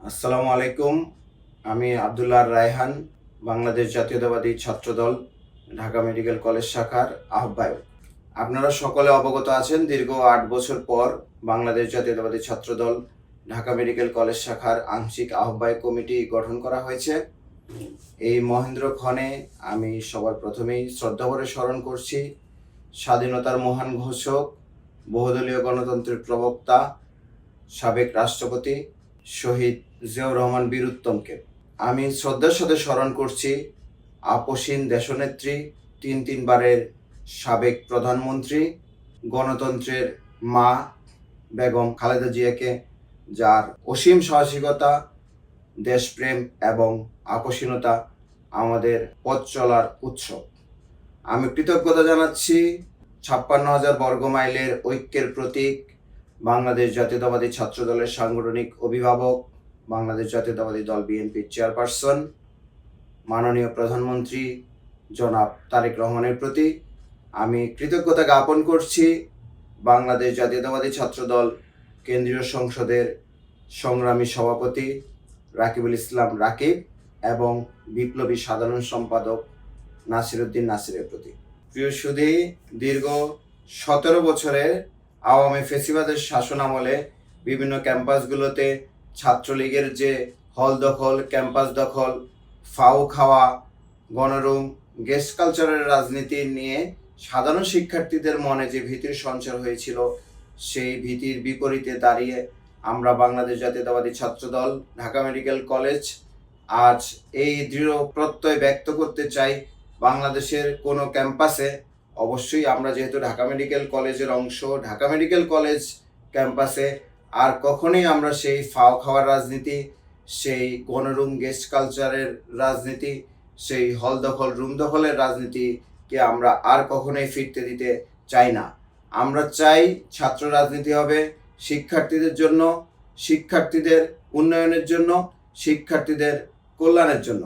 আসসালামু আলাইকুম। আমি আব্দুল্লাহ রায়হান, বাংলাদেশ জাতীয়তাবাদী ছাত্রদল ঢাকা মেডিকেল কলেজ শাখার আহ্বায়ক। আপনারা সকলে অবগত আছেন, দীর্ঘ ৮ বছর পর বাংলাদেশ জাতীয়তাবাদী ছাত্রদল ঢাকা মেডিকেল কলেজ শাখার আংশিক আহ্বায়ক কমিটি গঠন করা হয়েছে। এই মহেন্দ্রক্ষণে আমি সবার প্রথমেই শ্রদ্ধাভরে স্মরণ করছি স্বাধীনতার মহান ঘোষক, বহুদলীয় গণতন্ত্রের প্রবক্তা, সাবেক রাষ্ট্রপতি শহীদ জিয়াউর রহমান বীর উত্তমকে। আমি শ্রদ্ধার সাথে স্মরণ করছি আপসীন দেশনেত্রী, তিনবারের সাবেক প্রধানমন্ত্রী, গণতন্ত্রের মা বেগম খালেদা জিয়াকে, যার অসীম সাহসিকতা, দেশপ্রেম এবং আপসীনতা আমাদের পথ চলার উৎস। আমি কৃতজ্ঞতা জানাচ্ছি ৫৬,০০০ বর্গমাইলের ঐক্যের প্রতীক, বাংলাদেশ জাতীয়তাবাদী ছাত্রদলের সাংগঠনিক অভিভাবক, বাংলাদেশ জাতীয়তাবাদী দল বিএনপির চেয়ারপারসন, মাননীয় প্রধানমন্ত্রী জনাব তারেক রহমানের প্রতি। আমি কৃতজ্ঞতা জ্ঞাপন করছি বাংলাদেশ জাতীয়তাবাদী ছাত্রদল কেন্দ্রীয় সংসদের সংগ্রামী সভাপতি রাকিবুল ইসলাম রাকিব এবং বিপ্লবী সাধারণ সম্পাদক নাসির উদ্দিন নাসিরের প্রতি। প্রিয় সুধী, দীর্ঘ ১৭ বছরের আওয়ামী ফেসিবাদের শাসন আমলে বিভিন্ন ক্যাম্পাসগুলোতে ছাত্রলীগের যে হল দখল, ক্যাম্পাস দখল, ফাউ খাওয়া, গণরুম, গেস্ট কালচারের রাজনীতি নিয়ে সাধারণ শিক্ষার্থীদের মনে যে ভীতির সঞ্চার হয়েছিল, সেই ভীতির বিপরীতে দাঁড়িয়ে আমরা বাংলাদেশ জাতীয়তাবাদী ছাত্রদল ঢাকা মেডিকেল কলেজ আজ এই দৃঢ় প্রত্যয় ব্যক্ত করতে চাই, বাংলাদেশের কোনো ক্যাম্পাসে, অবশ্যই আমরা যেহেতু ঢাকা মেডিকেল কলেজের অংশ, ঢাকা মেডিকেল কলেজ ক্যাম্পাসে আর কখনোই আমরা সেই ফাও খাওয়ার রাজনীতি, সেই গণরুম গেস্ট কালচারের রাজনীতি, সেই হল দখল রুম দখলের রাজনীতিকে আমরা আর কখনোই ফিরতে দিতে চাই না। আমরা চাই ছাত্র রাজনীতি হবে শিক্ষার্থীদের জন্য, শিক্ষার্থীদের উন্নয়নের জন্য, শিক্ষার্থীদের কল্যাণের জন্য।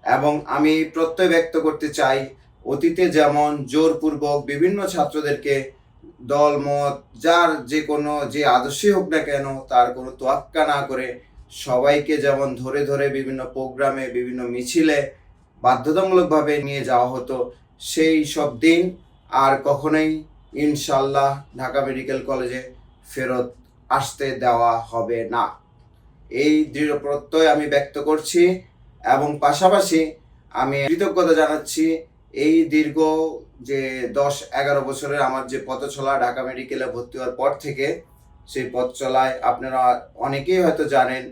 এবং আমি প্রত্যয় ব্যক্ত করতে চাই, অতীতে যেমন জোরপূর্বক বিভিন্ন ছাত্রদেরকে দল মত যার যে আদর্শই হোক না কেন তার কোনো তোয়াক্কা না করে সবাইকে যেমন ধরে ধরে বিভিন্ন প্রোগ্রামে, বিভিন্ন মিছিলে বাধ্যতামূলকভাবে নিয়ে যাওয়া হতো, সেই সব দিন আর কখনোই ইনশাল্লাহ ঢাকা মেডিকেল কলেজে ফেরত আসতে দেওয়া হবে না। এই দৃঢ় প্রত্যয় আমি ব্যক্ত করছি এবং পাশাপাশি আমি কৃতজ্ঞতা জানাচ্ছি এই দীর্ঘ যে ১০-১১ বছরের আমার যে পথ চলা ঢাকা মেডিকেলে ভর্তি হওয়ার পর থেকে, সেই পথ চলায় আপনারা অনেকেই হয়তো জানেন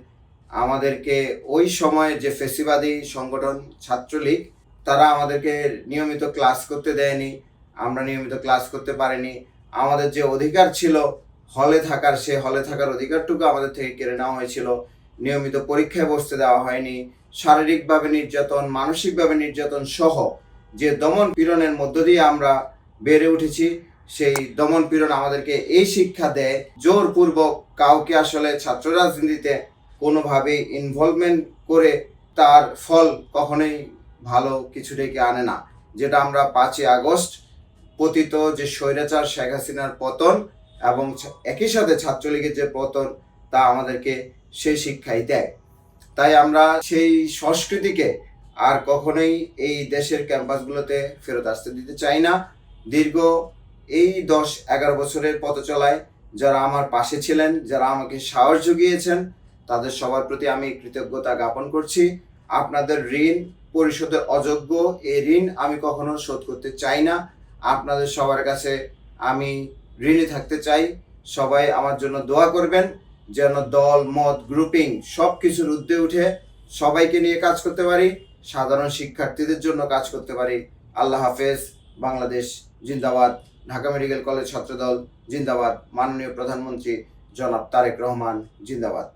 আমাদেরকে ওই সময় যে ফেসিবাদী সংগঠন ছাত্রলীগ, তারা আমাদেরকে নিয়মিত ক্লাস করতে দেয়নি, আমরা নিয়মিত ক্লাস করতে পারিনি। আমাদের যে অধিকার ছিল হলে থাকার, সে হলে থাকার অধিকারটুকু আমাদের থেকে কেড়ে নেওয়া হয়েছিল। নিয়মিত পরীক্ষায় বসতে দেওয়া হয়নি। শারীরিকভাবে নির্যাতন, মানসিকভাবে নির্যাতন সহ যে দমন পীড়নের মধ্য দিয়ে আমরা বেড়ে উঠেছি, সেই দমন পীড়ন আমাদেরকে এই শিক্ষা দেয়, জোরপূর্বক কাউকে আসলে ছাত্র রাজনীতিতে কোনোভাবেই ইনভলভমেন্ট করে তার ফল কখনোই ভালো কিছু ডেকে আনে না। যেটা আমরা ৫ই আগস্ট পতিত যে স্বৈরাচার শেখ হাসিনার পতন এবং একই সাথে ছাত্রলীগের যে পতন, তা আমাদেরকে সেই শিক্ষাই দেয়। তাই আমরা সেই সংস্কৃতিকে আর কখনোই এই দেশের ক্যাম্পাসগুলোতে ফেরত আসতে দিতে চাই না। দীর্ঘ এই ১০-১১ বছরের পথ চলায় যারা আমার পাশে ছিলেন, যারা আমাকে সাহস জুগিয়েছেন, তাদের সবার প্রতি আমি কৃতজ্ঞতা জ্ঞাপন করছি। আপনাদের ঋণ পরিশোধের অযোগ্য, এই ঋণ আমি কখনো শোধ করতে চাই না। আপনাদের সবার কাছে আমি ঋণী থাকতে চাই। সবাই আমার জন্য দোয়া করবেন যেন দল মত গ্রুপিং সব কিছুর ঊর্ধ্বে উঠে সবাইকে নিয়ে কাজ করতে পারি, সাধারণ শিক্ষার্থীদের জন্য কাজ করতে পারি। আল্লাহ হাফেজ। বাংলাদেশ জিন্দাবাদ। ঢাকা মেডিকেল কলেজ ছাত্রদল জিন্দাবাদ। মাননীয় প্রধানমন্ত্রী জনাব তারেক রহমান জিন্দাবাদ।